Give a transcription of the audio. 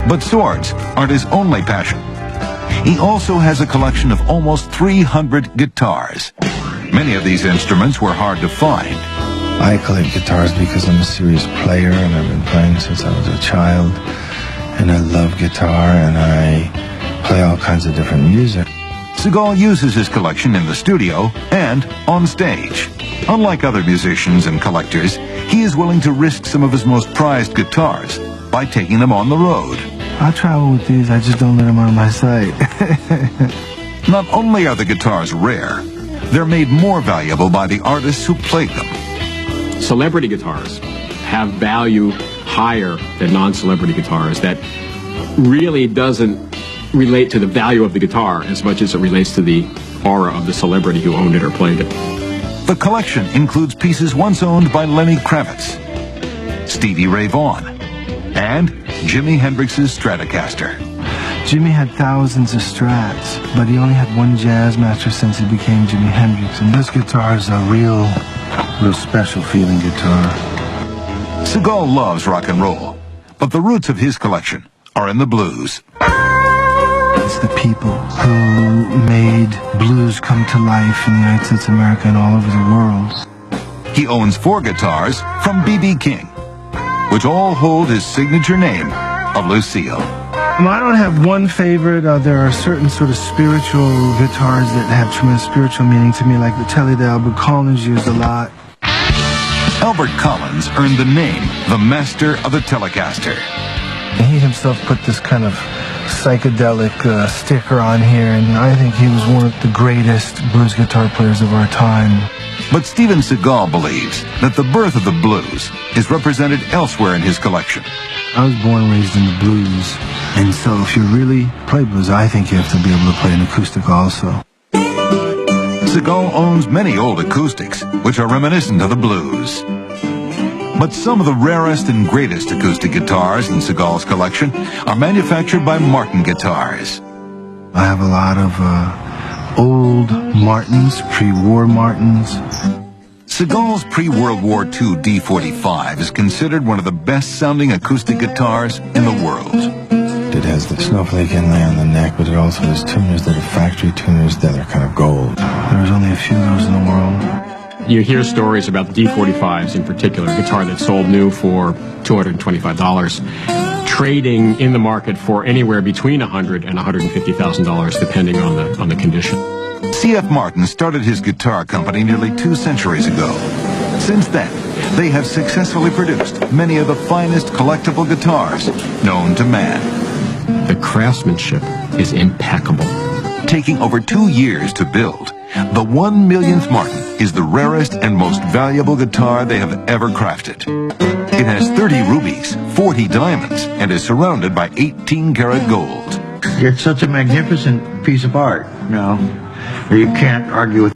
But swords aren't his only passion. He also has a collection of almost 300 guitars. Many of these instruments were hard to find. I collect guitars because I'm a serious player and I've been playing since I was a child. And I love guitar and I play all kinds of different music. Seagal uses his collection in the studio and on stage. Unlike other musicians and collectors, he is willing to risk some of his most prized guitars by taking them on the road. I travel with these, I just don't let them out of my sight. Not only are the guitars rare, they're made more valuable by the artists who played them. Celebrity guitars have value higher than non-celebrity guitars that really doesn't relate to the value of the guitar as much as it relates to the aura of the celebrity who owned it or played it. The collection includes pieces once owned by Lenny Kravitz, Stevie Ray Vaughan, and Jimi Hendrix's Stratocaster. Jimmy had thousands of Strats, but he only had one jazz master since he became Jimi Hendrix, and this guitar is a real special feeling guitar. Seagal loves rock and roll, but the roots of his collection are in the blues. It's the people who made blues come to life in the United States of America and all over the world. He owns 4 guitars from B.B. King, which all hold his signature name of Lucille. I don't have one favorite. There are certain sort of spiritual guitars that have tremendous spiritual meaning to me, like the Telly that Albert Collins used a lot. Albert Collins earned the name the Master of the Telecaster. He himself put this kind of psychedelic sticker on here, and I think he was one of the greatest blues guitar players of our time. But Steven Seagal believes that the birth of the blues is represented elsewhere in his collection. I was born and raised in the blues, and so if you really play blues, I think you have to be able to play an acoustic also. Seagal owns many old acoustics, which are reminiscent of the blues. But some of the rarest and greatest acoustic guitars in Seagal's collection are manufactured by Martin Guitars. I have a lot of old Martins, pre-war Martins. Seagal's pre-World War II D45 is considered one of the best-sounding acoustic guitars in the world. It has the snowflake inlay on the neck, but it also has tuners that are factory tuners that are kind of gold. There's only a few of those in the world. You hear stories about the D45s in particular, a guitar that sold new for $225, trading in the market for anywhere between $100,000 and $150,000, depending on the condition. C.F. Martin started his guitar company nearly 2 centuries ago. Since then, they have successfully produced many of the finest collectible guitars known to man. The craftsmanship is impeccable. Taking over 2 years to build, the 1 millionth Martin is the rarest and most valuable guitar they have ever crafted. It has 30 rubies, 40 diamonds, and is surrounded by 18-karat gold. It's such a magnificent piece of art, you know. You can't argue with